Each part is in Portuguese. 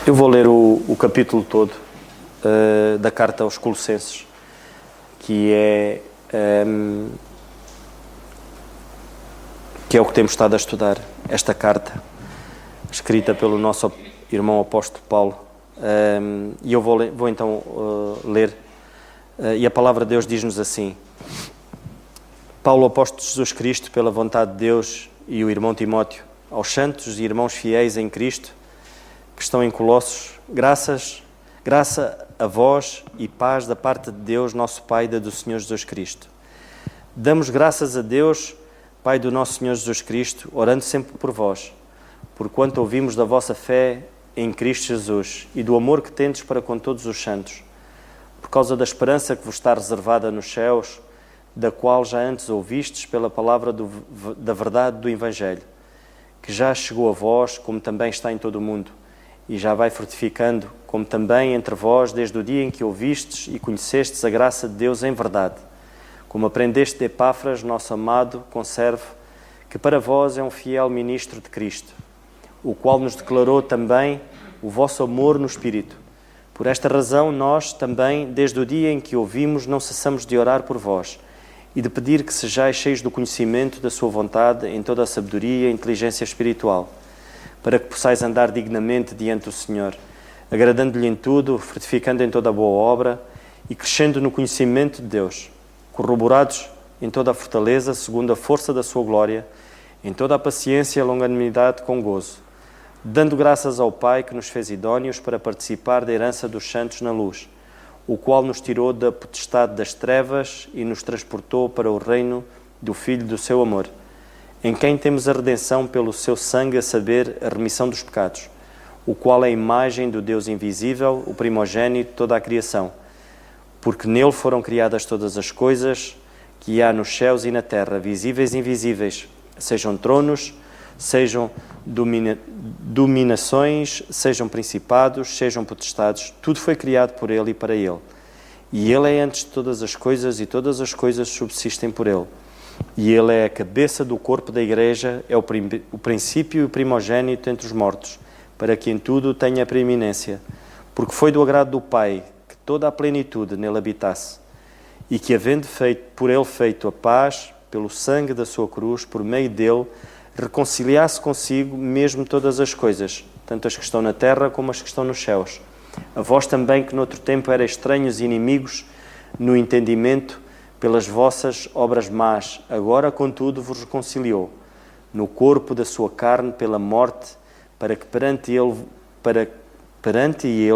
Eu vou ler o capítulo todo da carta aos Colossenses, que é o que temos estado a estudar, esta carta, escrita pelo nosso irmão apóstolo Paulo. E eu vou então ler, e a palavra de Deus diz-nos assim: Paulo, apóstolo de Jesus Cristo, pela vontade de Deus, e o irmão Timóteo, aos santos e irmãos fiéis em Cristo, que estão em Colossos, graça a vós e paz da parte de Deus, nosso Pai, e da do Senhor Jesus Cristo. Damos graças a Deus, Pai do nosso Senhor Jesus Cristo, orando sempre por vós, porquanto ouvimos da vossa fé em Cristo Jesus e do amor que tendes para com todos os santos, por causa da esperança que vos está reservada nos céus, da qual já antes ouvistes pela palavra da verdade do Evangelho, que já chegou a vós, como também está em todo o mundo, e já vai frutificando, como também entre vós, desde o dia em que ouvistes e conhecestes a graça de Deus em verdade, como aprendeste de Epáfras, nosso amado conservo, que para vós é um fiel ministro de Cristo, o qual nos declarou também o vosso amor no Espírito. Por esta razão, nós também, desde o dia em que ouvimos, não cessamos de orar por vós e de pedir que sejais cheios do conhecimento da sua vontade em toda a sabedoria e inteligência espiritual, para que possais andar dignamente diante do Senhor, agradando-lhe em tudo, frutificando em toda a boa obra e crescendo no conhecimento de Deus, corroborados em toda a fortaleza, segundo a força da sua glória, em toda a paciência e longanimidade com gozo, dando graças ao Pai que nos fez idóneos para participar da herança dos santos na luz, o qual nos tirou da potestade das trevas e nos transportou para o reino do Filho do seu amor, em quem temos a redenção pelo seu sangue, a saber, a remissão dos pecados, o qual é a imagem do Deus invisível, o primogênito de toda a criação, porque nele foram criadas todas as coisas que há nos céus e na terra, visíveis e invisíveis, sejam tronos, sejam dominações, sejam principados, sejam potestades, tudo foi criado por ele e para ele. E ele é antes de todas as coisas e todas as coisas subsistem por ele. E ele é a cabeça do corpo da Igreja, é o princípio e o primogênito entre os mortos, para que em tudo tenha preeminência, porque foi do agrado do Pai que toda a plenitude nele habitasse, e que, havendo por ele feito a paz, pelo sangue da sua cruz, por meio dele, reconciliasse consigo mesmo todas as coisas, tanto as que estão na terra como as que estão nos céus. A vós também, que noutro tempo erais estranhos e inimigos no entendimento, pelas vossas obras más, agora, contudo, vos reconciliou, no corpo da sua carne, pela morte, para que perante ele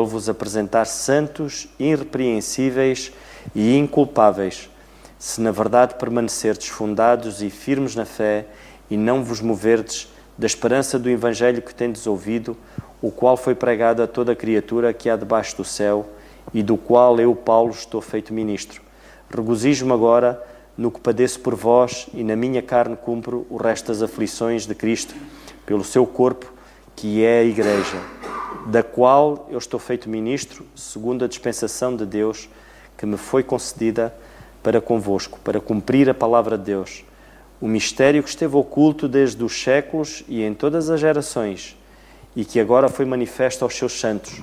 vos apresentar santos, irrepreensíveis e inculpáveis, se na verdade permanecerdes fundados e firmes na fé, e não vos moverdes da esperança do Evangelho que tendes ouvido, o qual foi pregado a toda criatura que há debaixo do céu, e do qual eu, Paulo, estou feito ministro. Regozijo-me agora no que padeço por vós, e na minha carne cumpro o resto das aflições de Cristo, pelo seu corpo, que é a Igreja, da qual eu estou feito ministro, segundo a dispensação de Deus, que me foi concedida para convosco, para cumprir a palavra de Deus, o mistério que esteve oculto desde os séculos e em todas as gerações, e que agora foi manifesto aos seus santos,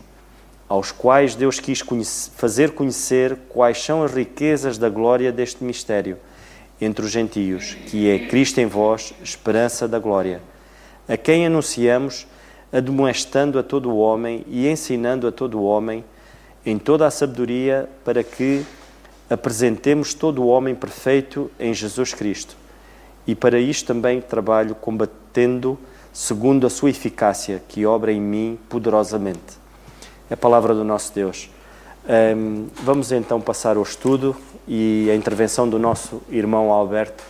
aos quais Deus quis fazer conhecer quais são as riquezas da glória deste mistério entre os gentios, que é Cristo em vós, esperança da glória, a quem anunciamos, admoestando a todo o homem e ensinando a todo o homem em toda a sabedoria, para que apresentemos todo o homem perfeito em Jesus Cristo. E para isto também trabalho, combatendo segundo a sua eficácia, que obra em mim poderosamente. É a palavra do nosso Deus. Vamos então passar ao estudo e a intervenção do nosso irmão Alberto.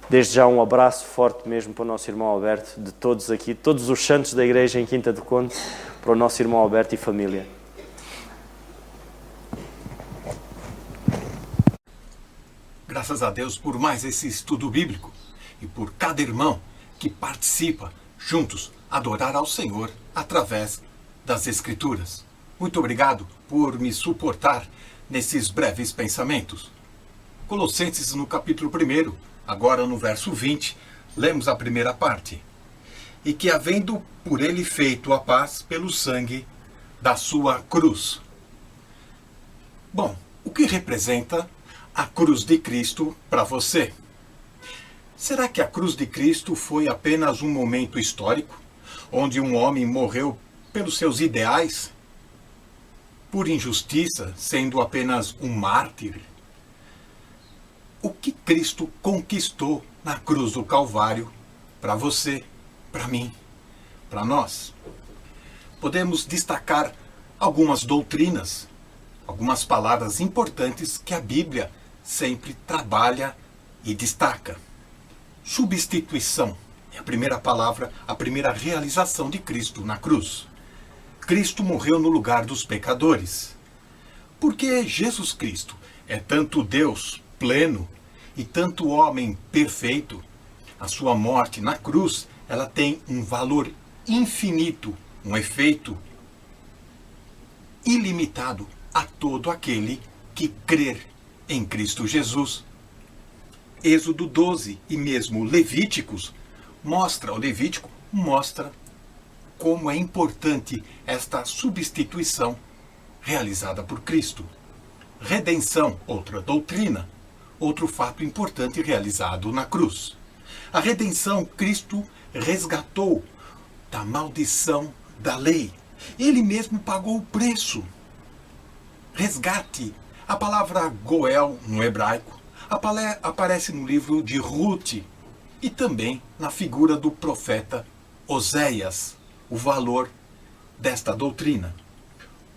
Desde já um abraço forte mesmo para o nosso irmão Alberto, de todos aqui, todos os santos da Igreja em Quinta do Conde, para o nosso irmão Alberto e família. Graças a Deus por mais esse estudo bíblico e por cada irmão que participa juntos adorar ao Senhor através das Escrituras. Muito obrigado por me suportar nesses breves pensamentos. Colossenses, no capítulo 1, Agora no verso 20, lemos a primeira parte. E que havendo por ele feito a paz pelo sangue da sua cruz. Bom, o que representa a cruz de Cristo para você? Será que a cruz de Cristo foi apenas um momento histórico, onde um homem morreu pelos seus ideais, por injustiça, sendo apenas um mártir? O que Cristo conquistou na cruz do Calvário para você, para mim, para nós? Podemos destacar algumas doutrinas, algumas palavras importantes que a Bíblia sempre trabalha e destaca. Substituição é a primeira palavra, a primeira realização de Cristo na cruz. Cristo morreu no lugar dos pecadores. Porque Jesus Cristo é tanto Deus pleno e tanto homem perfeito, a sua morte na cruz, ela tem um valor infinito, um efeito ilimitado a todo aquele que crer em Cristo Jesus. Êxodo 12 e mesmo Levítico mostra como é importante esta substituição realizada por Cristo. Redenção, outra doutrina, outro fato importante realizado na cruz. A redenção, Cristo resgatou da maldição da lei. Ele mesmo pagou o preço. Resgate. A palavra Goel, no hebraico, aparece no livro de Ruth e também na figura do profeta Oséias, o valor desta doutrina.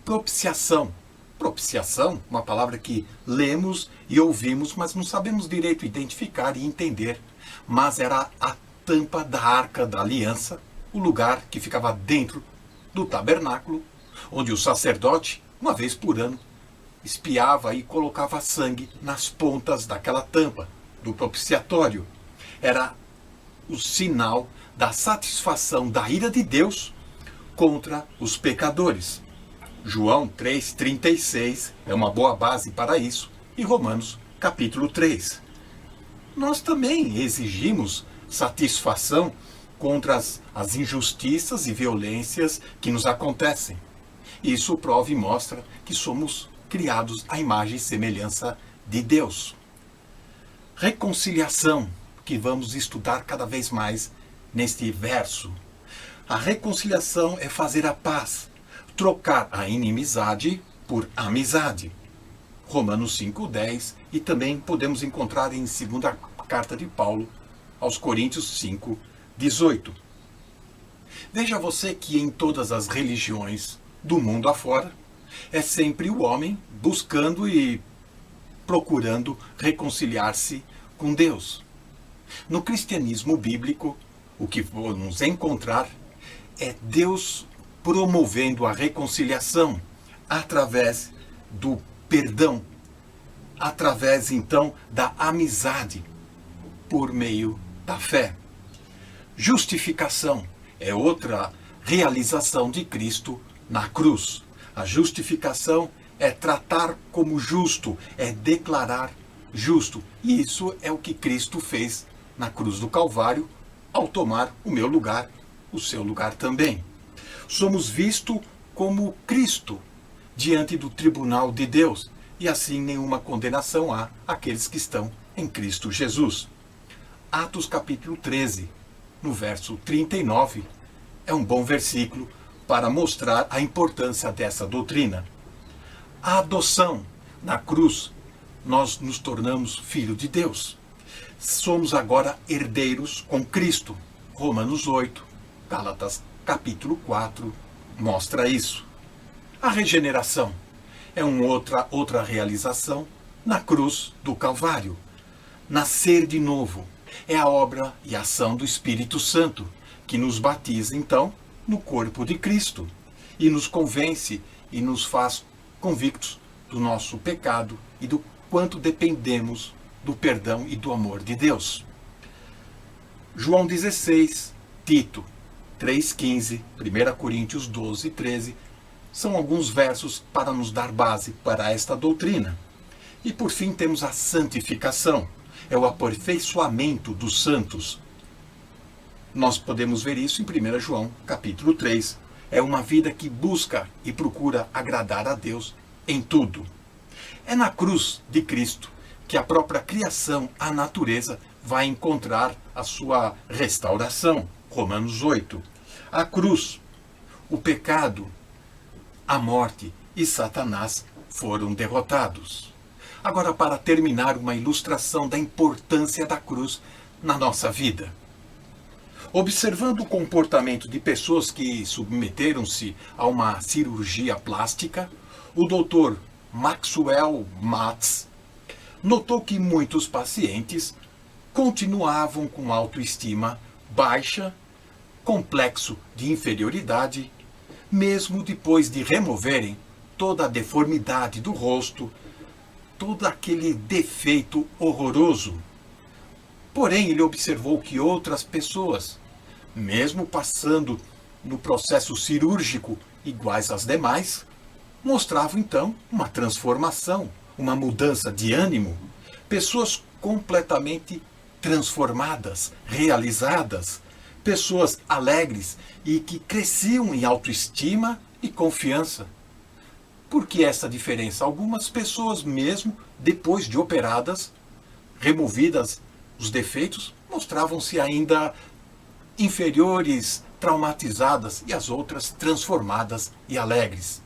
Propiciação. Propiciação, uma palavra que lemos e ouvimos, mas não sabemos direito identificar e entender. Mas era a tampa da Arca da Aliança, o lugar que ficava dentro do tabernáculo, onde o sacerdote, uma vez por ano, espiava e colocava sangue nas pontas daquela tampa do propiciatório. Era o sinal da satisfação da ira de Deus contra os pecadores. João 3,36 é uma boa base para isso, e Romanos capítulo 3. Nós também exigimos satisfação contra as injustiças e violências que nos acontecem. Isso prova e mostra que somos criados à imagem e semelhança de Deus. Reconciliação, que vamos estudar cada vez mais neste verso. A reconciliação é fazer a paz, trocar a inimizade por amizade. Romanos 5,10 e também podemos encontrar em 2ª carta de Paulo aos Coríntios 5,18. Veja você que em todas as religiões do mundo afora, é sempre o homem buscando e procurando reconciliar-se com Deus. No cristianismo bíblico, o que vamos encontrar é Deus promovendo a reconciliação através do perdão, através então da amizade, por meio da fé. Justificação é outra realização de Cristo na cruz. A justificação é tratar como justo, é declarar justo. E isso é o que Cristo fez na cruz do Calvário, ao tomar o meu lugar, o seu lugar também. Somos vistos como Cristo diante do tribunal de Deus, e assim nenhuma condenação há àqueles que estão em Cristo Jesus. Atos capítulo 13, no verso 39, é um bom versículo para mostrar a importância dessa doutrina. A adoção na cruz, nós nos tornamos filhos de Deus. Somos agora herdeiros com Cristo. Romanos 8, Gálatas capítulo 4 mostra isso. A regeneração é outra realização na cruz do Calvário. Nascer de novo é a obra e ação do Espírito Santo, que nos batiza então no corpo de Cristo e nos convence e nos faz convictos do nosso pecado e do quanto dependemos do perdão e do amor de Deus. João 16, Tito 3,15, 1 Coríntios 12, 13, são alguns versos para nos dar base para esta doutrina. E por fim temos a santificação. é o aperfeiçoamento dos santos. Nós podemos ver isso em 1 João, capítulo 3. É uma vida que busca e procura agradar a Deus em tudo. É na cruz de Cristo que a própria criação, a natureza, vai encontrar a sua restauração. Romanos 8. A cruz, o pecado, a morte e Satanás foram derrotados. Agora, para terminar, uma ilustração da importância da cruz na nossa vida. Observando o comportamento de pessoas que submeteram-se a uma cirurgia plástica, o Dr. Maxwell Maltz notou que muitos pacientes continuavam com autoestima baixa, complexo de inferioridade, mesmo depois de removerem toda a deformidade do rosto, todo aquele defeito horroroso. Porém, ele observou que outras pessoas, mesmo passando no processo cirúrgico iguais às demais, mostravam então uma transformação, uma mudança de ânimo. Pessoas completamente transformadas, realizadas, pessoas alegres e que cresciam em autoestima e confiança. Por que essa diferença? Algumas pessoas, mesmo depois de operadas, removidas os defeitos, mostravam-se ainda inferiores, traumatizadas, e as outras transformadas e alegres.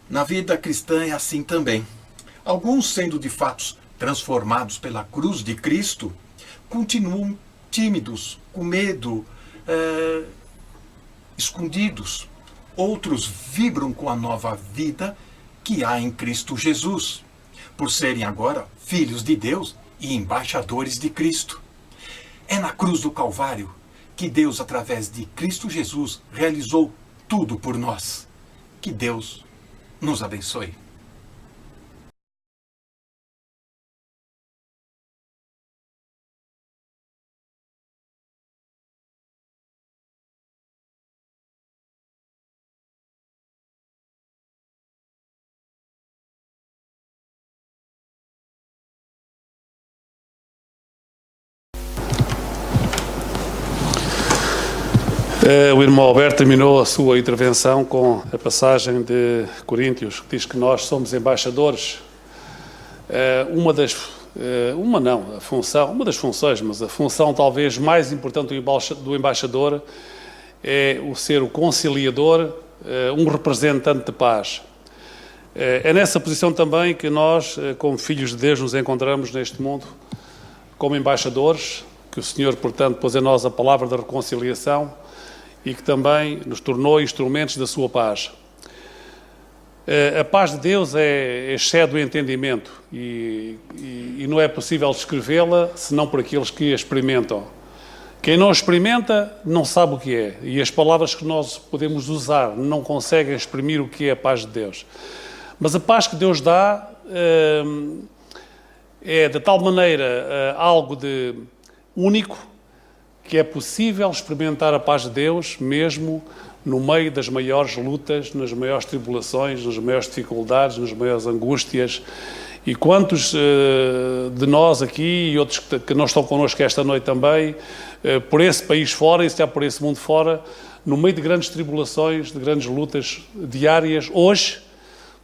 Na vida cristã é assim também. Alguns, sendo de fato transformados pela cruz de Cristo, continuam tímidos, com medo, escondidos. Outros vibram com a nova vida que há em Cristo Jesus, por serem agora filhos de Deus e embaixadores de Cristo. É na cruz do Calvário que Deus, através de Cristo Jesus, realizou tudo por nós. Que Deus nos abençoe. O irmão Alberto terminou a sua intervenção com a passagem de Coríntios, que diz que nós somos embaixadores. Uma das funções, mas a função talvez mais importante do embaixador é o ser o conciliador, um representante de paz. É nessa posição também que nós, como filhos de Deus, nos encontramos neste mundo como embaixadores, que o Senhor, portanto, pôs em nós a palavra da reconciliação e que também nos tornou instrumentos da sua paz. A paz de Deus excede o entendimento e não é possível descrevê-la senão por aqueles que a experimentam. Quem não experimenta não sabe o que é, e as palavras que nós podemos usar não conseguem exprimir o que é a paz de Deus. Mas a paz que Deus dá é de tal maneira algo de único que é possível experimentar a paz de Deus mesmo no meio das maiores lutas, nas maiores tribulações, nas maiores dificuldades, nas maiores angústias. E quantos de nós aqui e outros que não estão connosco esta noite também, por esse país fora e se há por esse mundo fora, no meio de grandes tribulações, de grandes lutas diárias, hoje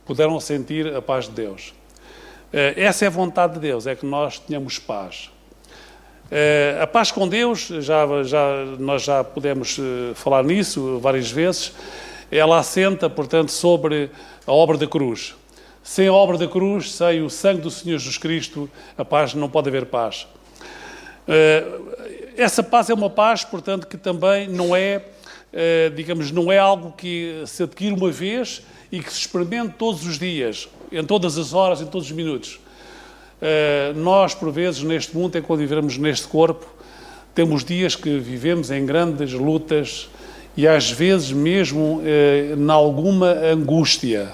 puderam sentir a paz de Deus. Essa é a vontade de Deus, é que nós tenhamos paz. A paz com Deus, nós já pudemos falar nisso várias vezes, ela assenta, portanto, sobre a obra da cruz. Sem a obra da cruz, sem o sangue do Senhor Jesus Cristo, a paz não pode haver paz. Essa paz é uma paz, portanto, que também não é, não é algo que se adquire uma vez e que se experimente todos os dias, em todas as horas, em todos os minutos. Nós, por vezes, neste mundo, enquanto vivemos neste corpo, temos dias que vivemos em grandes lutas e, às vezes, mesmo em alguma angústia,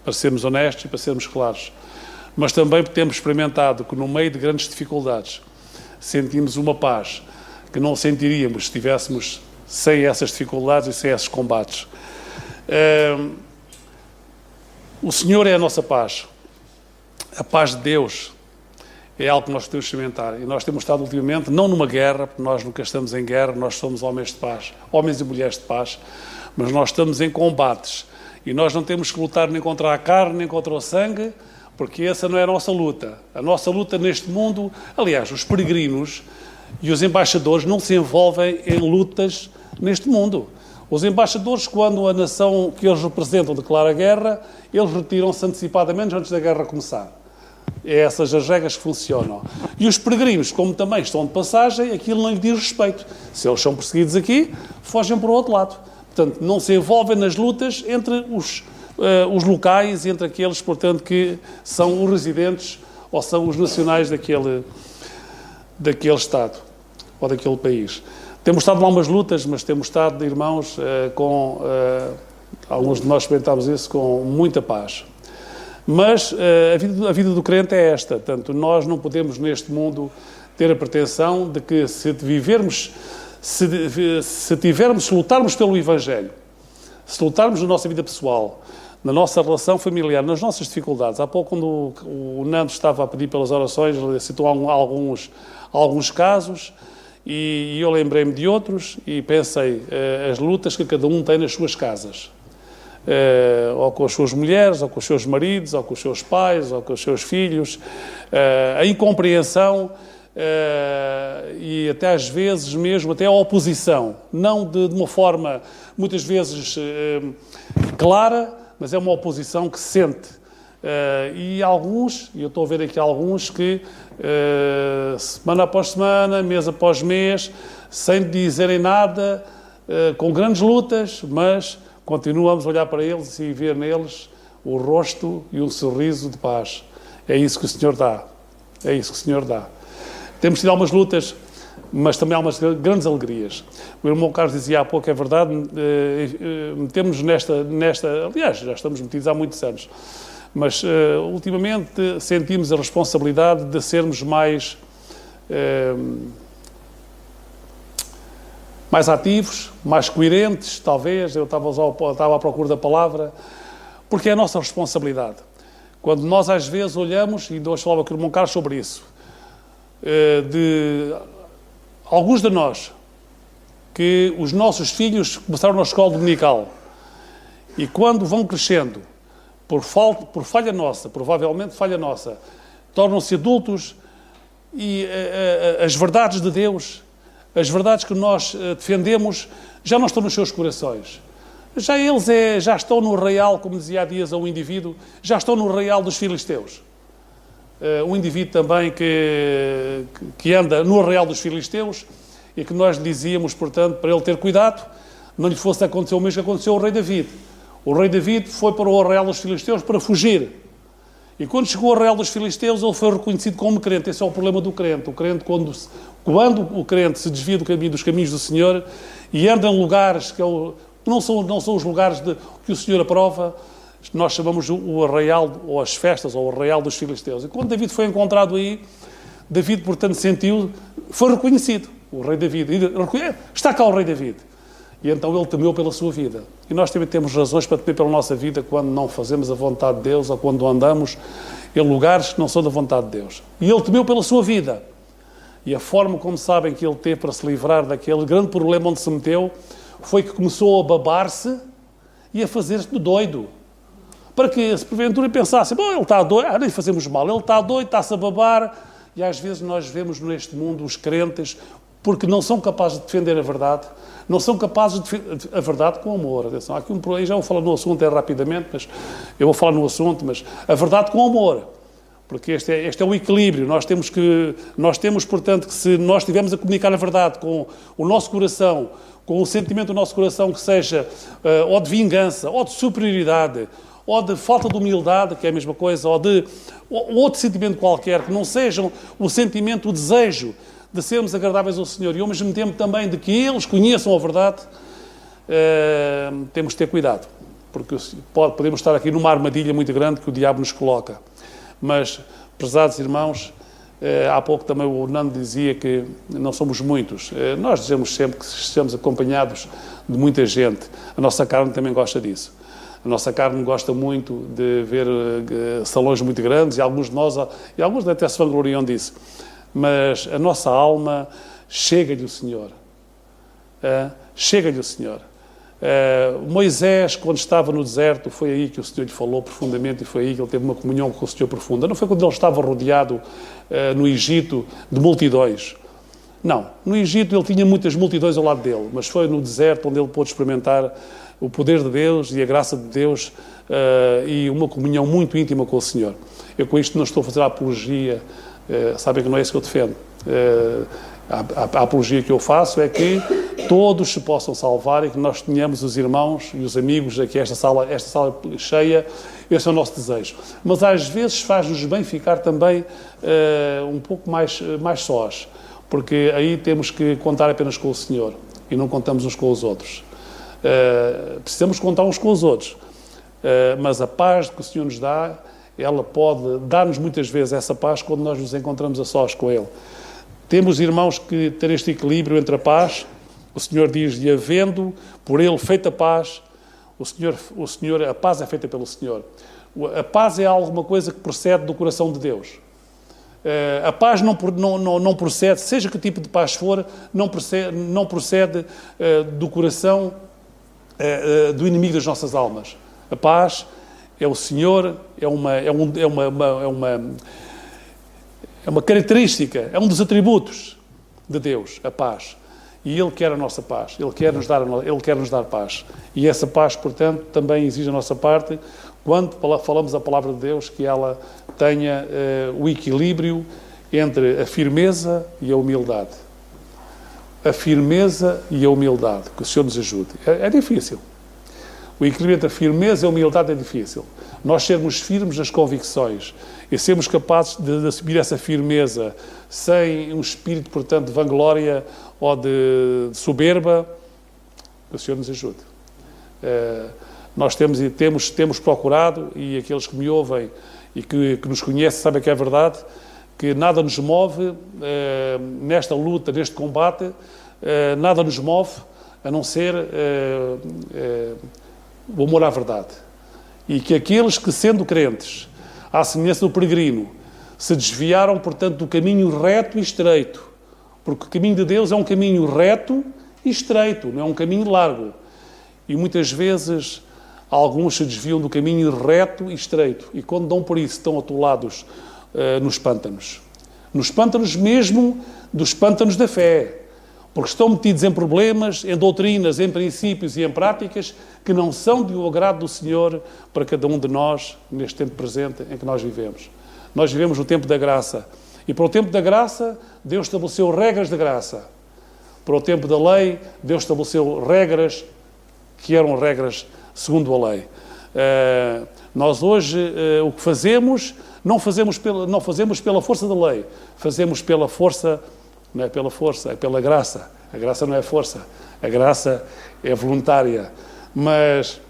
para sermos honestos e para sermos claros. Mas também temos experimentado que, no meio de grandes dificuldades, sentimos uma paz que não sentiríamos se estivéssemos sem essas dificuldades e sem esses combates. O Senhor é a nossa paz. A paz de Deus é algo que nós podemos experimentar. E nós temos estado ultimamente, não numa guerra, porque nós nunca estamos em guerra, nós somos homens de paz, homens e mulheres de paz, mas nós estamos em combates. E nós não temos que lutar nem contra a carne, nem contra o sangue, porque essa não é a nossa luta. A nossa luta neste mundo, aliás, os peregrinos e os embaixadores não se envolvem em lutas neste mundo. Os embaixadores, quando a nação que eles representam declara guerra, eles retiram-se antecipadamente antes da guerra começar. É essas as regras que funcionam. E os peregrinos, como também estão de passagem, aquilo não lhes diz respeito. Se eles são perseguidos aqui, fogem para o outro lado. Portanto, não se envolvem nas lutas entre os locais, entre aqueles, portanto, que são os residentes ou são os nacionais daquele Estado ou daquele país. Temos estado lá umas lutas, mas temos estado, irmãos, alguns de nós experimentámos isso com muita paz. Mas a vida do crente é esta. Portanto, nós não podemos neste mundo ter a pretensão de que se lutarmos pelo Evangelho, se lutarmos na nossa vida pessoal, na nossa relação familiar, nas nossas dificuldades. Há pouco, quando o Nando estava a pedir pelas orações, ele citou alguns casos e eu lembrei-me de outros e pensei as lutas que cada um tem nas suas casas. Ou com as suas mulheres, ou com os seus maridos, ou com os seus pais, ou com os seus filhos, a incompreensão e até às vezes mesmo até a oposição, não de uma forma muitas vezes clara, mas é uma oposição que se sente. E alguns, e eu estou a ver aqui alguns que semana após semana, mês após mês, sem dizerem nada, com grandes lutas, mas continuamos a olhar para eles e ver neles o rosto e um sorriso de paz. É isso que o Senhor dá. É isso que o Senhor dá. Temos tido algumas lutas, mas também há umas grandes alegrias. O irmão Carlos dizia há pouco, é verdade, metemos nesta... Aliás, já estamos metidos há muitos anos. Mas, ultimamente, sentimos a responsabilidade de sermos mais ativos, mais coerentes, talvez. Eu estava à procura da palavra, porque é a nossa responsabilidade. Quando nós, às vezes, olhamos, e hoje falava com o irmão Carlos sobre isso, de alguns de nós, que os nossos filhos começaram na escola dominical, e quando vão crescendo, por falha nossa, provavelmente falha nossa, tornam-se adultos e as verdades de Deus, as verdades que nós defendemos, já não estão nos seus corações. Já eles já estão no arraial, como dizia há dias a um indivíduo, já estão no arraial dos filisteus. Um indivíduo também que anda no arraial dos filisteus e que nós lhe dizíamos, portanto, para ele ter cuidado, não lhe fosse acontecer o mesmo que aconteceu ao rei David. O rei David foi para o arraial dos filisteus para fugir. E quando chegou ao arraial dos filisteus, ele foi reconhecido como crente. Esse é o problema do crente. O crente, quando o crente se desvia dos caminhos do Senhor e anda em lugares que não são os lugares que o Senhor aprova, nós chamamos o arraial, ou as festas, ou o arraial dos filisteus. E quando David foi encontrado aí, David, portanto, foi reconhecido. O rei David. Está cá o rei David. E então ele temeu pela sua vida. E nós também temos razões para temer pela nossa vida quando não fazemos a vontade de Deus ou quando andamos em lugares que não são da vontade de Deus. E ele temeu pela sua vida. E a forma como sabem que ele teve para se livrar daquele grande problema onde se meteu foi que começou a babar-se e a fazer-se de doido. Para que, se porventura pensasse, bom, ele está doido, nem fazemos mal, ele está doido, está-se a babar. E às vezes nós vemos neste mundo os crentes, porque não são capazes de defender a verdade, não são capazes de defender a verdade com amor. Atenção, aqui já vou falar no assunto rapidamente, mas eu vou falar no assunto, mas a verdade com amor. Porque este é o equilíbrio. Nós temos, portanto, que se nós estivermos a comunicar a verdade com o nosso coração, com o sentimento do nosso coração que seja ou de vingança, ou de superioridade, ou de falta de humildade, que é a mesma coisa, ou de outro sentimento qualquer, que não sejam o sentimento, o desejo de sermos agradáveis ao Senhor e ao mesmo tempo também de que eles conheçam a verdade, temos de ter cuidado, porque podemos estar aqui numa armadilha muito grande que o diabo nos coloca. Mas, prezados irmãos, há pouco também o Nando dizia que não somos muitos. Nós dizemos sempre que estamos acompanhados de muita gente. A nossa carne também gosta disso. A nossa carne gosta muito de ver salões muito grandes, e alguns de nós, e alguns até se vangloriam disso. Mas a nossa alma chega-lhe o Senhor. Chega-lhe o Senhor. Moisés, quando estava no deserto, foi aí que o Senhor lhe falou profundamente, e foi aí que ele teve uma comunhão com o Senhor profunda. Não foi quando ele estava rodeado no Egito de multidões. Não, no Egito ele tinha muitas multidões ao lado dele, mas foi no deserto onde ele pôde experimentar o poder de Deus e a graça de Deus e uma comunhão muito íntima com o Senhor. Eu com isto não estou a fazer a apologia, sabem que não é isso que eu defendo. A apologia que eu faço é que todos se possam salvar e que nós tenhamos os irmãos e os amigos aqui, esta sala cheia. Esse é o nosso desejo. Mas às vezes faz-nos bem ficar também um pouco mais sós, porque aí temos que contar apenas com o Senhor e não contamos uns com os outros. Precisamos contar uns com os outros, mas a paz que o Senhor nos dá, ela pode dar-nos muitas vezes essa paz quando nós nos encontramos a sós com Ele. Temos irmãos que têm este equilíbrio entre a paz. O Senhor diz, e havendo por Ele feita paz, a paz é feita pelo Senhor. A paz é alguma coisa que procede do coração de Deus. A paz não procede, seja que tipo de paz for, não procede do coração do inimigo das nossas almas. A paz é o Senhor, é uma característica, é um dos atributos de Deus, a paz. E Ele quer a nossa paz, Ele quer nos dar paz. E essa paz, portanto, também exige a nossa parte, quando falamos a palavra de Deus, que ela tenha o equilíbrio entre a firmeza e a humildade. A firmeza e a humildade, que o Senhor nos ajude. É difícil. O equilíbrio entre a firmeza e a humildade é difícil. Nós sermos firmes nas convicções e sermos capazes de assumir essa firmeza sem um espírito, portanto, de vanglória ou de soberba, que o Senhor nos ajude. Nós temos procurado, e aqueles que me ouvem e que nos conhecem sabem que é verdade, que nada nos move nesta luta, neste combate, nada nos move a não ser o amor à verdade. E que aqueles que, sendo crentes, à semelhança do peregrino, se desviaram, portanto, do caminho reto e estreito, porque o caminho de Deus é um caminho reto e estreito, não é um caminho largo. E muitas vezes alguns se desviam do caminho reto e estreito, e quando dão por isso estão atolados nos pântanos mesmo dos pântanos da fé, porque estão metidos em problemas, em doutrinas, em princípios e em práticas que não são do agrado do Senhor para cada um de nós neste tempo presente em que nós vivemos. Nós vivemos no tempo da graça, e para o tempo da graça Deus estabeleceu regras de graça. Para o tempo da lei Deus estabeleceu regras que eram regras segundo a lei. Nós hoje o que fazemos, não fazemos pela força da lei, fazemos pela força, não é pela força, é pela graça. A graça não é força, a graça é voluntária. Mas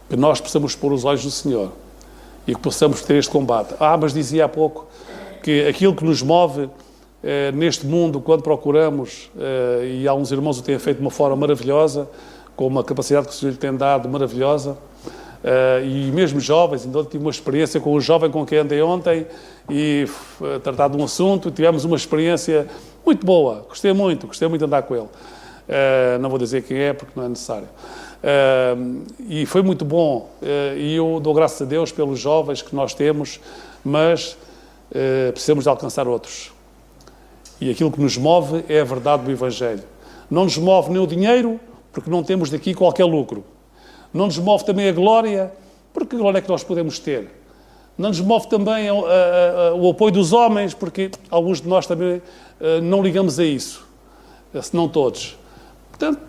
que nós possamos pôr os olhos no Senhor e que possamos ter este combate. Mas dizia há pouco que aquilo que nos move neste mundo, quando procuramos, e alguns irmãos o têm feito de uma forma maravilhosa, com uma capacidade que o Senhor lhe tem dado maravilhosa, e mesmo jovens, então tive uma experiência com um jovem com quem andei ontem e tratar de um assunto, tivemos uma experiência muito boa, gostei muito de andar com ele. Não vou dizer quem é porque não é necessário. E foi muito bom, e eu dou graças a Deus pelos jovens que nós temos, mas precisamos de alcançar outros. E aquilo que nos move é a verdade do Evangelho. Não nos move nem o dinheiro, porque não temos daqui qualquer lucro. Não nos move também a glória, porque a glória é que nós podemos ter. Não nos move também o apoio dos homens, porque alguns de nós também não ligamos a isso, se não todos. Portanto,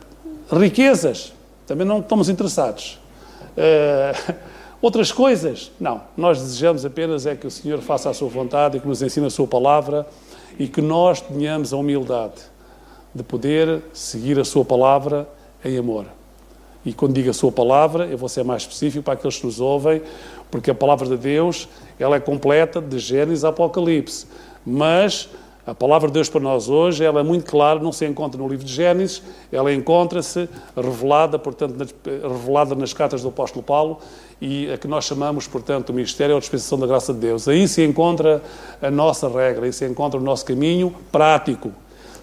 riquezas, também não estamos interessados. Outras coisas, não. Nós desejamos apenas é que o Senhor faça a sua vontade e que nos ensine a sua palavra e que nós tenhamos a humildade de poder seguir a sua palavra em amor. E quando digo a sua palavra, eu vou ser mais específico para aqueles que nos ouvem, porque a palavra de Deus, ela é completa de Gênesis a Apocalipse, mas A palavra de Deus para nós hoje, ela é muito clara, não se encontra no livro de Gênesis, ela encontra-se revelada, portanto, revelada nas cartas do apóstolo Paulo, e a que nós chamamos, portanto, o ministério ou a dispensação da graça de Deus. Aí se encontra a nossa regra, aí se encontra o nosso caminho prático.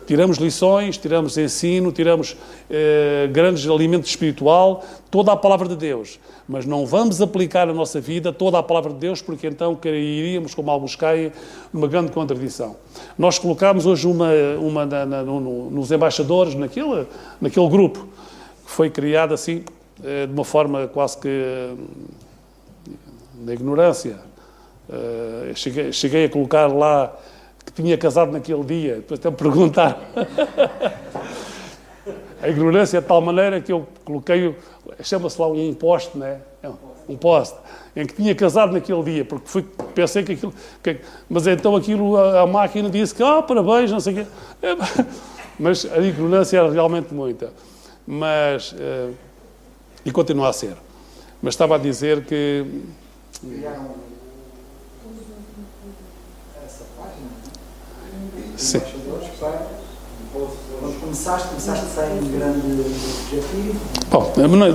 Tiramos lições, tiramos ensino, tiramos grandes alimento espiritual, toda a palavra de Deus. Mas não vamos aplicar a nossa vida toda a palavra de Deus, porque então cairíamos, como alguns caem, numa grande contradição. Nós colocámos hoje nos embaixadores, naquele grupo, que foi criado assim, de uma forma quase que da ignorância. Cheguei a colocar lá que tinha casado naquele dia, depois até me perguntar. A ignorância é de tal maneira que eu coloquei, chama-se lá um poste, né? Um poste, em que tinha casado naquele dia, porque pensei que aquilo... mas então aquilo, a máquina disse que, parabéns, não sei o quê. Mas a ignorância era realmente muita. Mas, e continua a ser. Mas estava a dizer que... Sim. Começaste sem grande objetivo? Bom,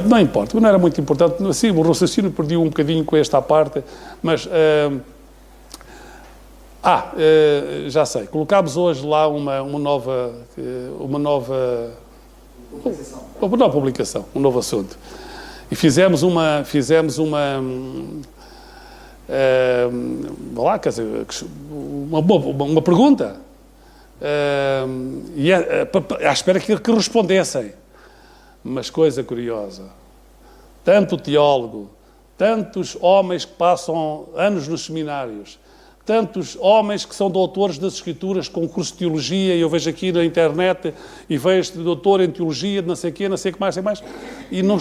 não importa, não era muito importante. Assim, o raciocínio perdi um bocadinho com esta parte, mas... já sei. Colocámos hoje lá uma nova publicação, um novo assunto. E fizemos uma pergunta. À espera que respondessem. Mas coisa curiosa, tanto teólogo, tantos homens que passam anos nos seminários, tantos homens que são doutores das Escrituras com curso de teologia, e eu vejo aqui na internet, e vejo doutor em teologia, de não sei o quê, não sei o que mais, e não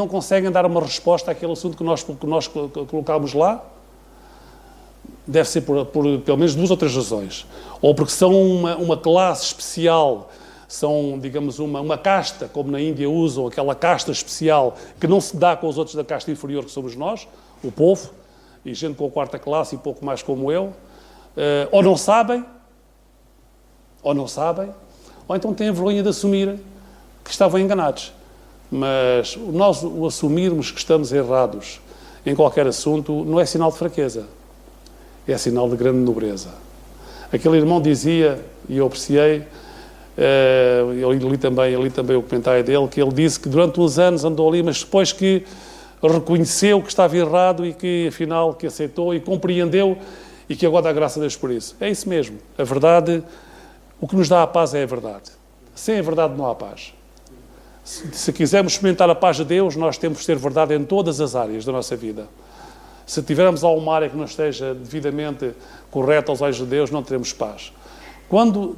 conseguem dar uma resposta àquele assunto que nós colocámos lá. Deve ser por pelo menos 2 ou 3 razões. Ou porque são uma classe especial, são, digamos, uma casta, como na Índia usam, aquela casta especial que não se dá com os outros da casta inferior que somos nós, o povo, e gente com a 4ª classe e pouco mais como eu, ou não sabem, ou então têm vergonha de assumir que estavam enganados. Mas nós o assumirmos que estamos errados em qualquer assunto não é sinal de fraqueza. É sinal de grande nobreza. Aquele irmão dizia, e eu apreciei, eu li também o comentário dele, que ele disse que durante uns anos andou ali, mas depois que reconheceu que estava errado e que, afinal, que aceitou e compreendeu e que agora dá graças a Deus por isso. É isso mesmo. A verdade, o que nos dá a paz é a verdade. Sem a verdade não há paz. Se quisermos experimentar a paz de Deus, nós temos que ter verdade em todas as áreas da nossa vida. Se tivermos alguma área que não esteja devidamente correta aos olhos de Deus, não teremos paz. Quando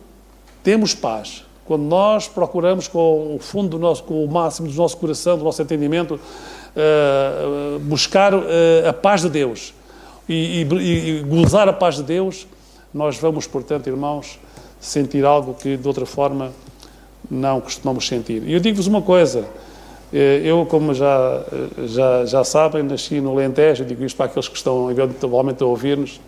temos paz, quando nós procuramos com o fundo com o máximo do nosso coração, do nosso entendimento, buscar a paz de Deus e gozar a paz de Deus, nós vamos, portanto, irmãos, sentir algo que de outra forma não costumamos sentir. E eu digo-vos uma coisa. Eu, como já sabem, nasci no Alentejo, digo isto para aqueles que estão eventualmente a ouvir-nos,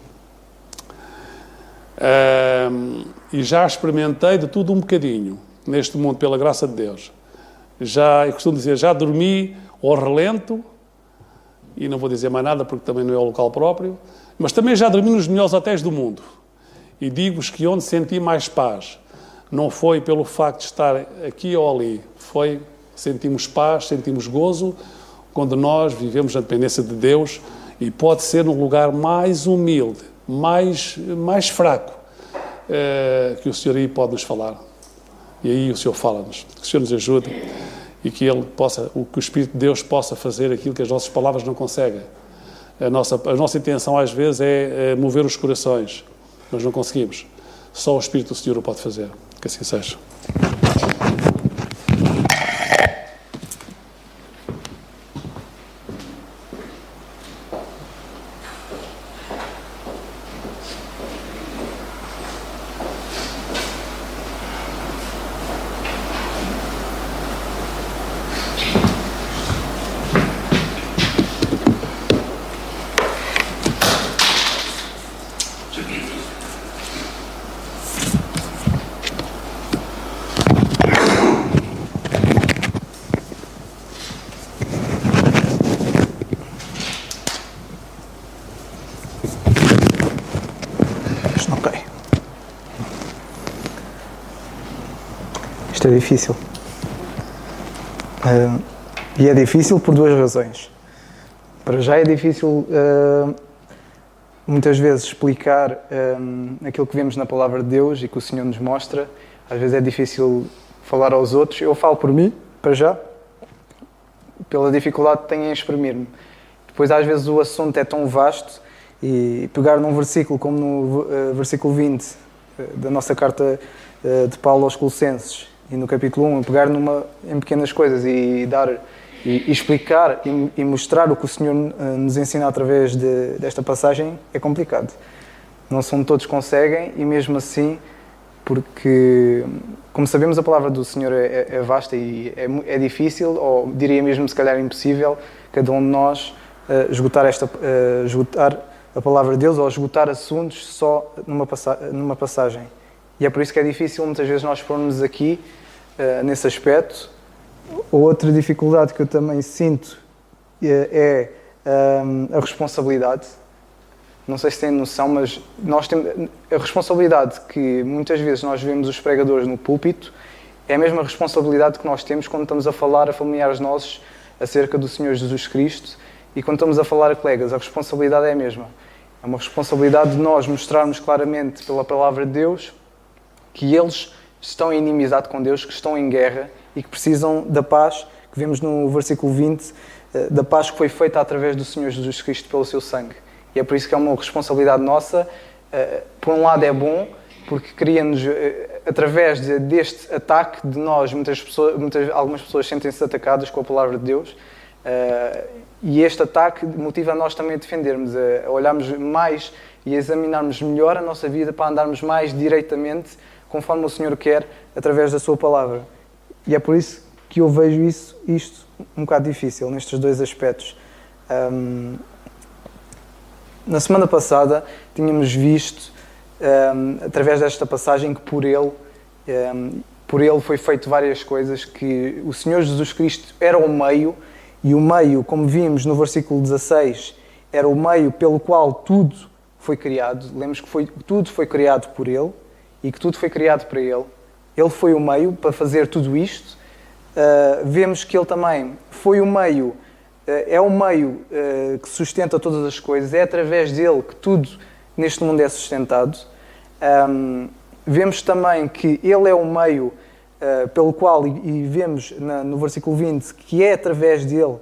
e já experimentei de tudo um bocadinho neste mundo, pela graça de Deus. Eu costumo dizer, já dormi ao relento, e não vou dizer mais nada porque também não é o local próprio, mas também já dormi nos melhores hotéis do mundo. E digo-vos que onde senti mais paz não foi pelo facto de estar aqui ou ali, sentimos paz, sentimos gozo, quando nós vivemos na dependência de Deus, e pode ser num lugar mais humilde, mais fraco, que o Senhor aí pode nos falar. E aí o Senhor fala-nos. Que o Senhor nos ajude e que que o Espírito de Deus possa fazer aquilo que as nossas palavras não conseguem. A nossa intenção às vezes é mover os corações, mas não conseguimos. Só o Espírito do Senhor o pode fazer. Que assim seja. Isto é difícil. E é difícil por duas razões. Para já é difícil muitas vezes explicar aquilo que vemos na Palavra de Deus e que o Senhor nos mostra. Às vezes é difícil falar aos outros. Eu falo por mim, para já, pela dificuldade que tenho em exprimir-me. Depois às vezes o assunto é tão vasto e pegar num versículo como no versículo 20 da nossa carta de Paulo aos Colossenses e no capítulo 1, pegar em pequenas coisas e explicar e mostrar o que o Senhor nos ensina através desta passagem é complicado. Não são todos que conseguem e mesmo assim, porque, como sabemos, a palavra do Senhor é vasta e é difícil, ou diria mesmo se calhar impossível, cada um de nós esgotar a palavra de Deus ou esgotar assuntos só numa passagem. E é por isso que é difícil muitas vezes nós pormos aqui nesse aspecto. Outra dificuldade que eu também sinto é a responsabilidade. Não sei se têm noção, mas nós temos a responsabilidade que muitas vezes nós vemos os pregadores no púlpito, é a mesma responsabilidade que nós temos quando estamos a falar a familiares nossos acerca do Senhor Jesus Cristo e quando estamos a falar a colegas. A responsabilidade é a mesma. É uma responsabilidade de nós mostrarmos claramente pela palavra de Deus que eles estão em inimizade com Deus, que estão em guerra e que precisam da paz, que vemos no versículo 20, da paz que foi feita através do Senhor Jesus Cristo pelo seu sangue. E é por isso que é uma responsabilidade nossa. Por um lado é bom, porque cria-nos, através deste ataque de nós, algumas pessoas sentem-se atacadas com a palavra de Deus, e este ataque motiva a nós também a defendermos, a olharmos mais e a examinarmos melhor a nossa vida para andarmos mais direitamente conforme o Senhor quer, através da sua palavra. E é por isso que eu vejo isto um bocado difícil, nestes dois aspectos. Na semana passada, tínhamos visto, através desta passagem, que por ele foi feito várias coisas, que o Senhor Jesus Cristo era o meio, e o meio, como vimos no versículo 16, era o meio pelo qual tudo foi criado. Lemos que tudo foi criado por ele, e que tudo foi criado para ele. Ele foi o meio para fazer tudo isto. Vemos que ele também foi o meio, é o meio que sustenta todas as coisas, é através dele que tudo neste mundo é sustentado. Vemos também que ele é o meio pelo qual, e vemos no versículo 20, que é através dele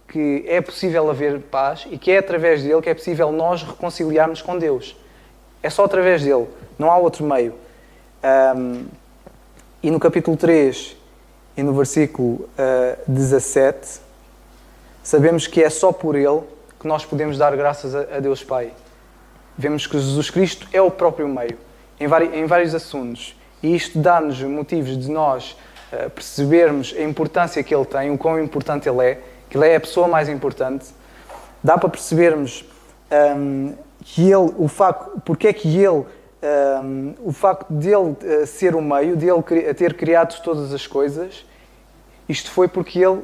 que é possível haver paz e que é através dele que é possível nós reconciliarmos com Deus. É só através dele, não há outro meio. E no capítulo 3 e no versículo 17, sabemos que é só por ele que nós podemos dar graças a Deus Pai. Vemos que Jesus Cristo é o próprio meio, em vários assuntos. E isto dá-nos motivos de nós percebermos a importância que ele tem, o quão importante ele é, que ele é a pessoa mais importante. Dá para percebermos que ele, porque é que ele, o facto de ele ser o meio, de ele ter criado todas as coisas, isto foi porque ele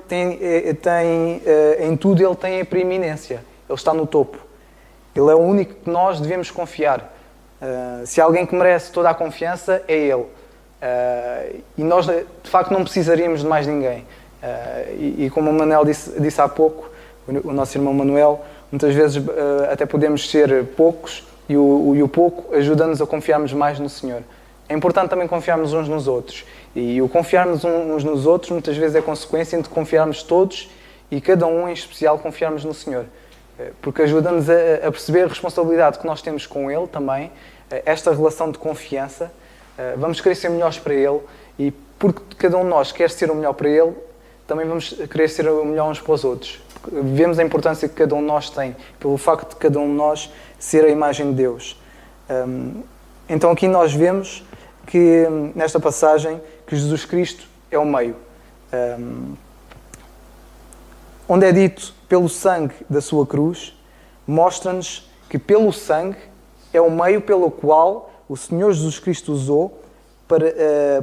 em tudo ele tem a preeminência, ele está no topo. Ele é o único que nós devemos confiar. Se há alguém que merece toda a confiança, é ele. E nós, de facto, não precisaríamos de mais ninguém. E como o Manuel disse há pouco, o nosso irmão Manuel, muitas vezes até podemos ser poucos, e o pouco ajuda-nos a confiarmos mais no Senhor. É importante também confiarmos uns nos outros. E o confiarmos uns nos outros muitas vezes é consequência de confiarmos todos e cada um em especial confiarmos no Senhor. Porque ajuda-nos a perceber a responsabilidade que nós temos com Ele também, esta relação de confiança. Vamos querer ser melhores para Ele e porque cada um de nós quer ser o melhor para Ele, também vamos querer ser o melhor uns para os outros. Vemos a importância que cada um de nós tem, pelo facto de cada um de nós ser a imagem de Deus. Então aqui nós vemos que, nesta passagem, que Jesus Cristo é o meio. Onde é dito pelo sangue da sua cruz, mostra-nos que pelo sangue é o meio pelo qual o Senhor Jesus Cristo usou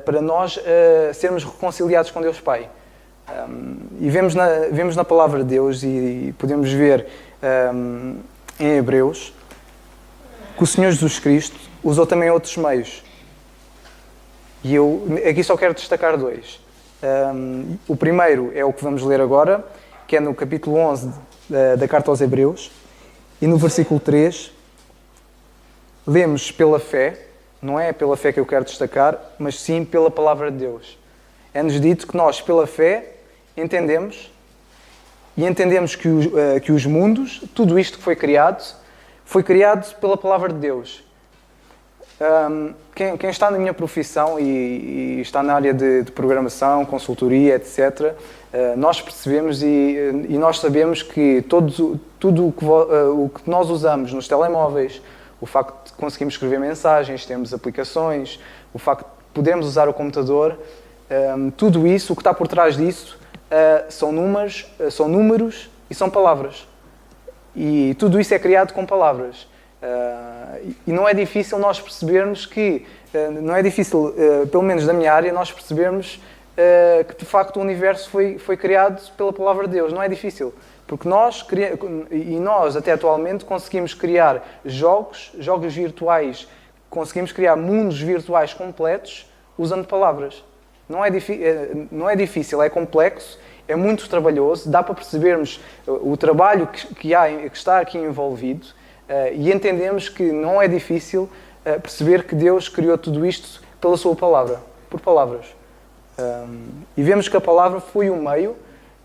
para nós sermos reconciliados com Deus Pai. E vemos na palavra de Deus e podemos ver em Hebreus que o Senhor Jesus Cristo usou também outros meios. E eu aqui só quero destacar dois. O primeiro é o que vamos ler agora, que é no capítulo 11 da Carta aos Hebreus, e no versículo 3, lemos pela fé, não é pela fé que eu quero destacar, mas sim pela palavra de Deus. É-nos dito que nós, pela fé, entendemos que os mundos, tudo isto que foi criado pela palavra de Deus. Quem está na minha profissão e está na área de programação, consultoria, etc., nós percebemos e nós sabemos que tudo o que nós usamos nos telemóveis, o facto de conseguirmos escrever mensagens, temos aplicações, o facto de podermos usar o computador, tudo isso, o que está por trás disso, são números e são palavras. E tudo isso é criado com palavras. E não é difícil nós percebermos que, pelo menos da minha área, nós percebermos que de facto o universo foi criado pela palavra de Deus. Não é difícil, porque nós até atualmente conseguimos criar jogos virtuais, conseguimos criar mundos virtuais completos usando palavras. Não é difícil, é complexo, é muito trabalhoso, dá para percebermos o trabalho que está aqui envolvido. E entendemos que não é difícil perceber que Deus criou tudo isto pela sua palavra, por palavras. E vemos que a palavra foi o meio,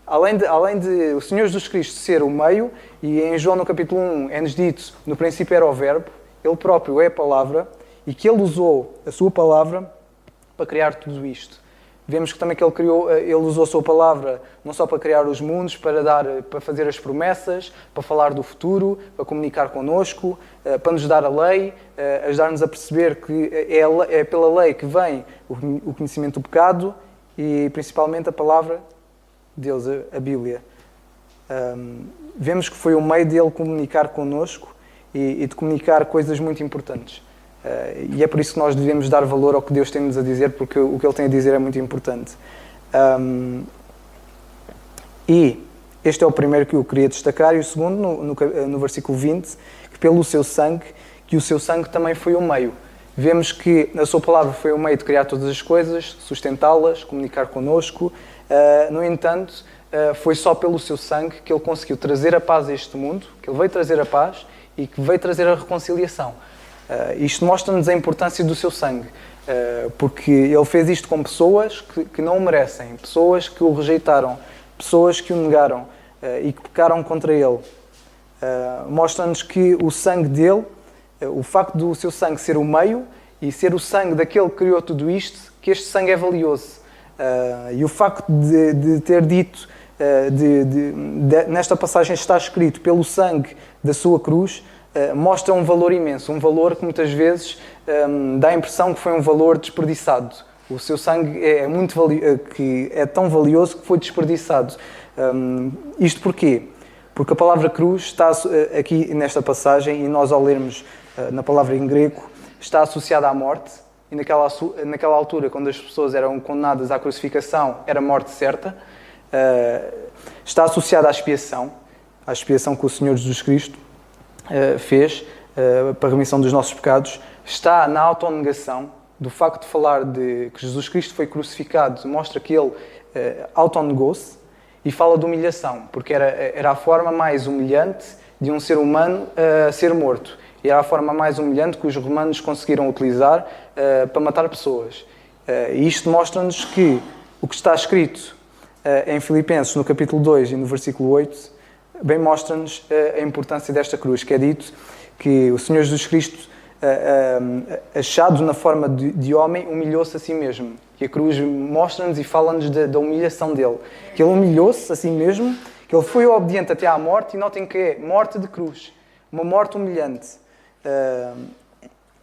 além de o Senhor Jesus Cristo ser o meio, e em João no capítulo 1 é-nos dito, no princípio era o verbo, Ele próprio é a palavra, e que Ele usou a sua palavra para criar tudo isto. Vemos que também que Ele usou a sua palavra não só para criar os mundos, para fazer as promessas, para falar do futuro, para comunicar connosco, para nos dar a lei, ajudar-nos a perceber que é pela lei que vem o conhecimento do pecado e principalmente a palavra de Deus, a Bíblia. Vemos que foi o meio dele comunicar connosco e de comunicar coisas muito importantes. E é por isso que nós devemos dar valor ao que Deus tem-nos a dizer, porque o que Ele tem a dizer é muito importante. E este é o primeiro que eu queria destacar, e o segundo, no versículo 20, que pelo seu sangue, que o seu sangue também foi o meio. Vemos que a sua palavra foi o meio de criar todas as coisas, sustentá-las, comunicar connosco. No entanto, foi só pelo seu sangue que Ele conseguiu trazer a paz a este mundo, que Ele veio trazer a paz e que veio trazer a reconciliação. Isto mostra-nos a importância do seu sangue, porque Ele fez isto com pessoas que não o merecem, pessoas que o rejeitaram, pessoas que o negaram e que pecaram contra Ele. Mostra-nos que o sangue dele, o facto do seu sangue ser o meio e ser o sangue daquele que criou tudo isto, que este sangue é valioso. E o facto de ter dito, nesta passagem está escrito, pelo sangue da sua cruz, mostra um valor imenso, um valor que muitas vezes dá a impressão que foi um valor desperdiçado. O seu sangue é tão valioso que foi desperdiçado. Isto porquê? Porque a palavra cruz está aqui nesta passagem, e nós ao lermos na palavra em grego, está associada à morte, e naquela altura, quando as pessoas eram condenadas à crucificação, era morte certa. Está associada à expiação que o Senhor Jesus Cristo fez para a remissão dos nossos pecados. Está na autonegação, do facto de falar de que Jesus Cristo foi crucificado, mostra que Ele autonegou-se, e fala de humilhação, porque era a forma mais humilhante de um ser humano ser morto. E era a forma mais humilhante que os romanos conseguiram utilizar para matar pessoas. E isto mostra-nos que o que está escrito em Filipenses, no capítulo 2 e no versículo 8, bem mostra-nos a importância desta cruz, que é dito que o Senhor Jesus Cristo, achado na forma de homem, humilhou-se a si mesmo. E a cruz mostra-nos e fala-nos da humilhação dele. Que ele humilhou-se a si mesmo, que ele foi obediente até à morte, e notem que é morte de cruz, uma morte humilhante.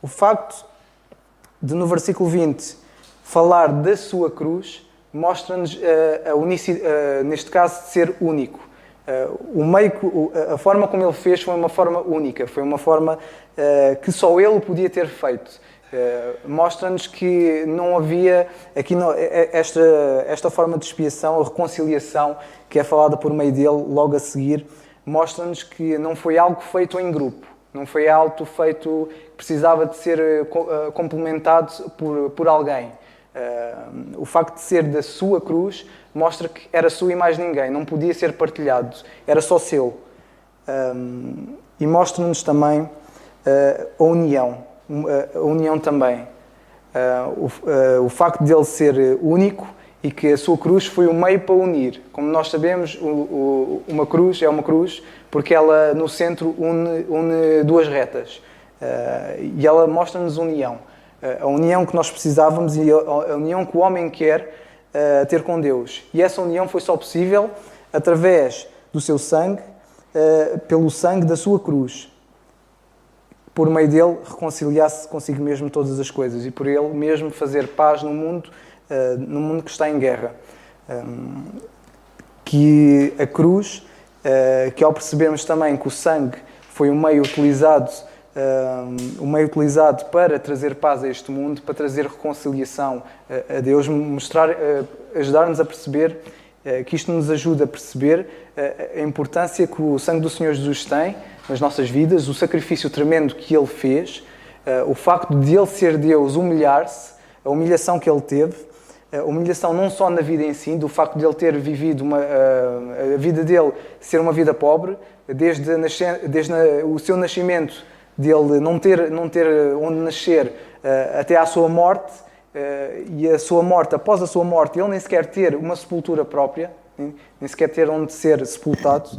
O facto de, no versículo 20, falar da sua cruz, mostra-nos neste caso, de ser único. A forma como ele fez foi uma forma única, foi uma forma que só ele podia ter feito. Mostra-nos que não havia aqui esta forma de expiação, a reconciliação que é falada por meio dele logo a seguir, mostra-nos que não foi algo feito em grupo, não foi algo feito que precisava de ser complementado por alguém. O facto de ser da sua cruz mostra que era sua e mais ninguém, não podia ser partilhado, era só seu. E mostra-nos também a união também. O facto de ele ser único e que a sua cruz foi o meio para unir. Como nós sabemos, uma cruz é uma cruz porque ela no centro une duas retas. E ela mostra-nos união. A união que nós precisávamos e a união que o homem quer ter com Deus. E essa união foi só possível através do seu sangue, pelo sangue da sua cruz. Por meio dele, reconciliar-se consigo mesmo todas as coisas e por ele mesmo fazer paz no mundo que está em guerra. Que a cruz, que ao percebermos também que o sangue foi o meio utilizado para trazer paz a este mundo, para trazer reconciliação a Deus, ajudar-nos a perceber que isto nos ajuda a perceber a importância que o sangue do Senhor Jesus tem nas nossas vidas, o sacrifício tremendo que Ele fez, o facto de Ele ser Deus, humilhar-se, a humilhação que Ele teve, a humilhação não só na vida em si, do facto de Ele ter vivido a vida dele ser uma vida pobre, desde o seu nascimento, dele não ter onde nascer até à sua morte, e a sua morte, após a sua morte, ele nem sequer ter uma sepultura própria, nem sequer ter onde ser sepultado.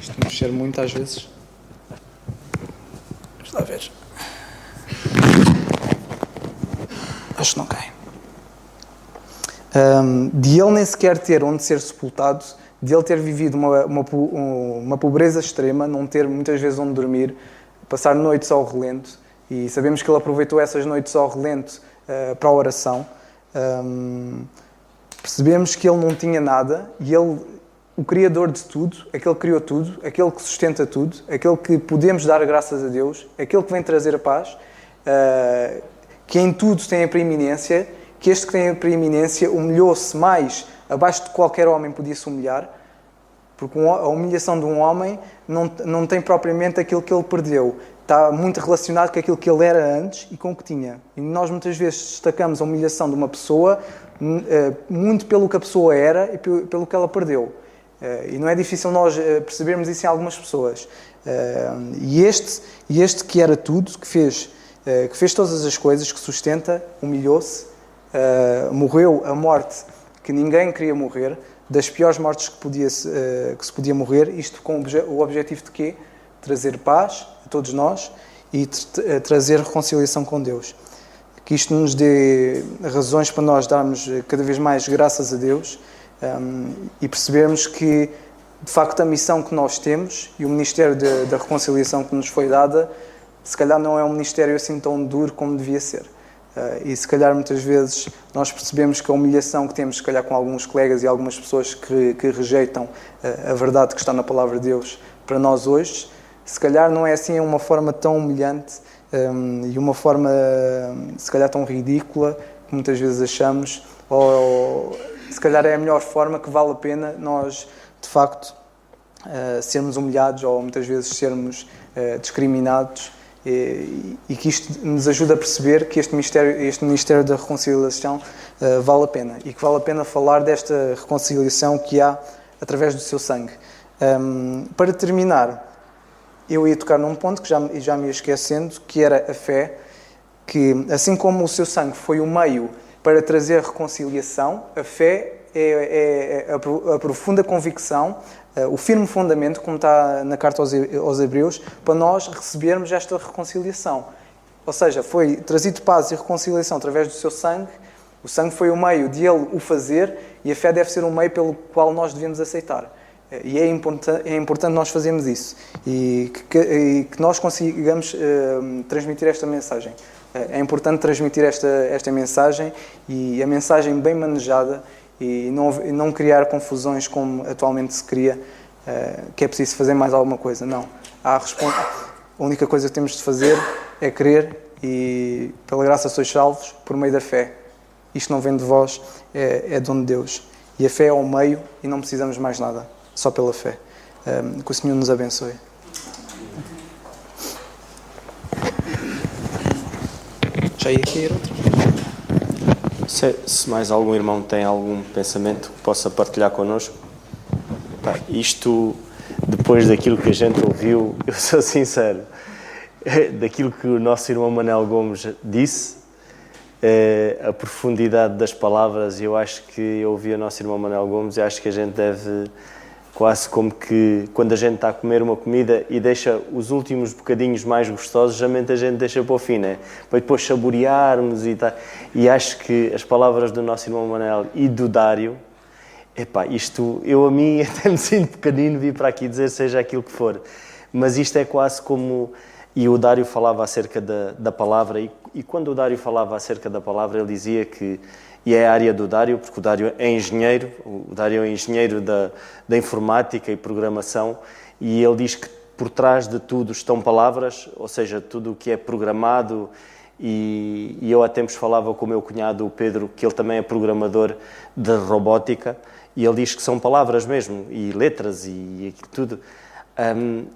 Isto mexer muito às vezes. Vamos lá ver. Acho que não cai. De ele nem sequer ter onde ser sepultado, de ele ter vivido uma pobreza extrema, não ter muitas vezes onde dormir, passar noites ao relento, e sabemos que ele aproveitou essas noites ao relento para a oração. Percebemos que ele não tinha nada, e ele, o Criador de tudo, aquele que criou tudo, aquele que sustenta tudo, aquele que podemos dar graças a Deus, aquele que vem trazer a paz, que em tudo tem a preeminência, que este que tem a preeminência humilhou-se mais abaixo de qualquer homem podia se humilhar, porque a humilhação de um homem não tem propriamente aquilo que ele perdeu. Está muito relacionado com aquilo que ele era antes e com o que tinha. E nós muitas vezes destacamos a humilhação de uma pessoa muito pelo que a pessoa era e pelo que ela perdeu. E não é difícil nós percebermos isso em algumas pessoas. E este que era tudo, que fez todas as coisas, que sustenta, humilhou-se, morreu a morte que ninguém queria morrer, das piores mortes que se podia morrer, isto com o objetivo de quê? Trazer paz a todos nós e trazer reconciliação com Deus. Que isto nos dê razões para nós darmos cada vez mais graças a Deus e percebermos que, de facto, a missão que nós temos e o ministério da reconciliação que nos foi dada, se calhar não é um ministério assim tão duro como devia ser. E se calhar muitas vezes nós percebemos que a humilhação que temos, se calhar com alguns colegas e algumas pessoas que rejeitam a verdade que está na Palavra de Deus para nós hoje, se calhar não é assim uma forma tão humilhante e uma forma se calhar tão ridícula que muitas vezes achamos, ou se calhar é a melhor forma que vale a pena nós de facto sermos humilhados ou muitas vezes sermos discriminados. E que isto nos ajuda a perceber que este Ministério da Reconciliação vale a pena e que vale a pena falar desta reconciliação que há através do seu sangue. Para terminar, eu ia tocar num ponto que já me ia esquecendo, que era a fé, que assim como o seu sangue foi o meio para trazer reconciliação, a fé é a profunda convicção, o firme fundamento, como está na carta aos Hebreus, para nós recebermos esta reconciliação. Ou seja, foi trazido paz e reconciliação através do seu sangue, o sangue foi o meio de ele o fazer e a fé deve ser o meio pelo qual nós devemos aceitar. E é importante nós fazermos isso e que nós consigamos transmitir esta mensagem. É importante transmitir esta mensagem e a mensagem bem manejada e não criar confusões como atualmente se cria, que é preciso fazer mais alguma coisa. Não. A única coisa que temos de fazer é crer e, pela graça, sois salvos por meio da fé. Isto não vem de vós, é dom de Deus. E a fé é o meio e não precisamos mais nada, só pela fé. Que o Senhor nos abençoe. deixei a cair outra. Se mais algum irmão tem algum pensamento que possa partilhar connosco, pá, isto, depois daquilo que a gente ouviu, eu sou sincero, daquilo que o nosso irmão Manel Gomes disse, a profundidade das palavras, eu acho que eu ouvi o nosso irmão Manel Gomes e acho que a gente deve, quase como que quando a gente está a comer uma comida e deixa os últimos bocadinhos mais gostosos, geralmente a gente deixa para o fim, né? Para depois saborearmos e tal. E acho que as palavras do nosso irmão Manel e do Dário, epá, isto, eu a mim até me sinto pequenino vir para aqui dizer seja aquilo que for, mas isto é quase como... E o Dário falava acerca da palavra, e quando o Dário falava acerca da palavra, ele dizia que, e é a área do Dário, porque o Dário é engenheiro, o Dário é engenheiro da informática e programação, e ele diz que por trás de tudo estão palavras, ou seja, tudo o que é programado, e eu há tempos falava com o meu cunhado, o Pedro, que ele também é programador de robótica, e ele diz que são palavras mesmo, e letras, e tudo.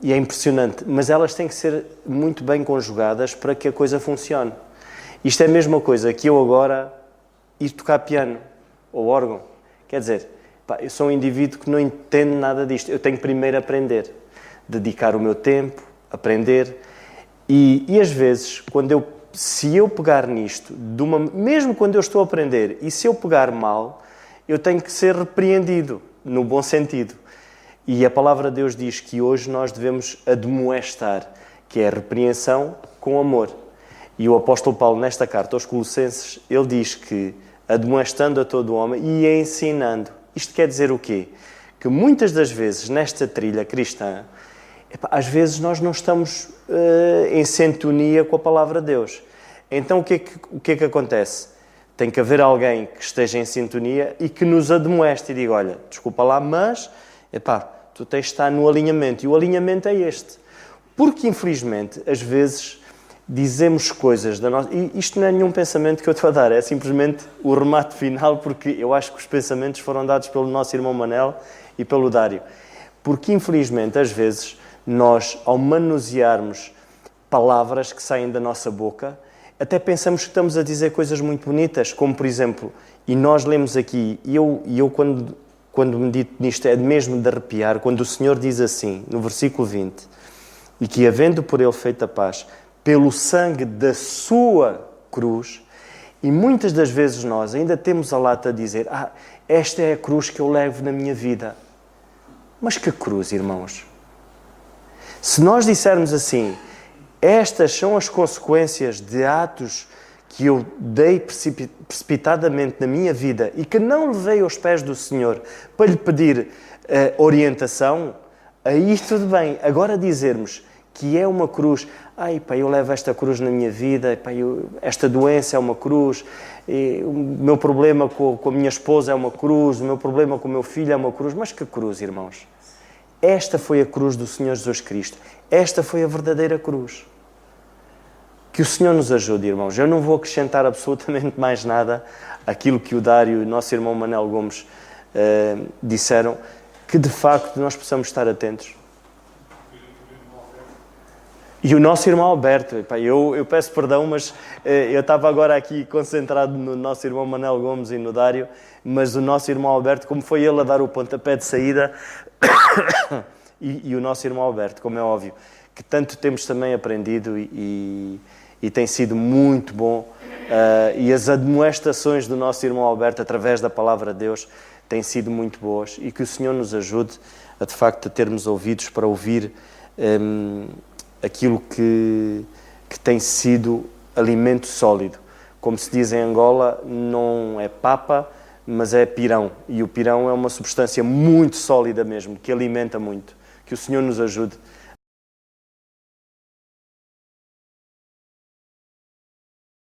E é impressionante, mas elas têm que ser muito bem conjugadas para que a coisa funcione. Isto é a mesma coisa que eu agora ir tocar piano ou órgão. Quer dizer, pá, eu sou um indivíduo que não entende nada disto. Eu tenho que primeiro aprender, dedicar o meu tempo, aprender. E às vezes, se eu pegar nisto, mesmo quando eu estou a aprender, e se eu pegar mal, eu tenho que ser repreendido, no bom sentido. E a palavra de Deus diz que hoje nós devemos admoestar, que é a repreensão com amor. E o apóstolo Paulo, nesta carta aos Colossenses, ele diz que admoestando a todo homem e ensinando. Isto quer dizer o quê? Que muitas das vezes, nesta trilha cristã, às vezes nós não estamos em sintonia com a palavra de Deus. Então o que é que acontece? Tem que haver alguém que esteja em sintonia e que nos admoeste e diga, olha, desculpa lá, mas... tu tens de estar no alinhamento, e o alinhamento é este. Porque, infelizmente, às vezes dizemos coisas da nossa... E isto não é nenhum pensamento que eu estou a dar, é simplesmente o remate final, porque eu acho que os pensamentos foram dados pelo nosso irmão Manel e pelo Dário. Porque, infelizmente, às vezes, nós, ao manusearmos palavras que saem da nossa boca, até pensamos que estamos a dizer coisas muito bonitas, como, por exemplo, e nós lemos aqui, e eu quando medito nisto, é mesmo de arrepiar, quando o Senhor diz assim, no versículo 20, e que havendo por ele feito a paz, pelo sangue da sua cruz, e muitas das vezes nós ainda temos a lata de dizer, esta é a cruz que eu levo na minha vida. Mas que cruz, irmãos? Se nós dissermos assim, estas são as consequências de atos que eu dei precipitadamente na minha vida e que não levei aos pés do Senhor para lhe pedir orientação, aí tudo bem. Agora dizermos que é uma cruz, eu levo esta cruz na minha vida, esta doença é uma cruz, o meu problema com a minha esposa é uma cruz, o meu problema com o meu filho é uma cruz. Mas que cruz, irmãos? Esta foi a cruz do Senhor Jesus Cristo. Esta foi a verdadeira cruz. Que o Senhor nos ajude, irmãos. Eu não vou acrescentar absolutamente mais nada àquilo que o Dário e o nosso irmão Manel Gomes disseram, que de facto nós possamos estar atentos. E o nosso irmão Alberto, eu peço perdão, mas eu estava agora aqui concentrado no nosso irmão Manel Gomes e no Dário, mas o nosso irmão Alberto, como foi ele a dar o pontapé de saída, e o nosso irmão Alberto, como é óbvio, que tanto temos também aprendido e tem sido muito bom, e as admoestações do nosso irmão Alberto através da palavra de Deus têm sido muito boas, e que o Senhor nos ajude a de facto a termos ouvidos para ouvir aquilo que tem sido alimento sólido. Como se diz em Angola, não é papa, mas é pirão, e o pirão é uma substância muito sólida mesmo, que alimenta muito. Que o Senhor nos ajude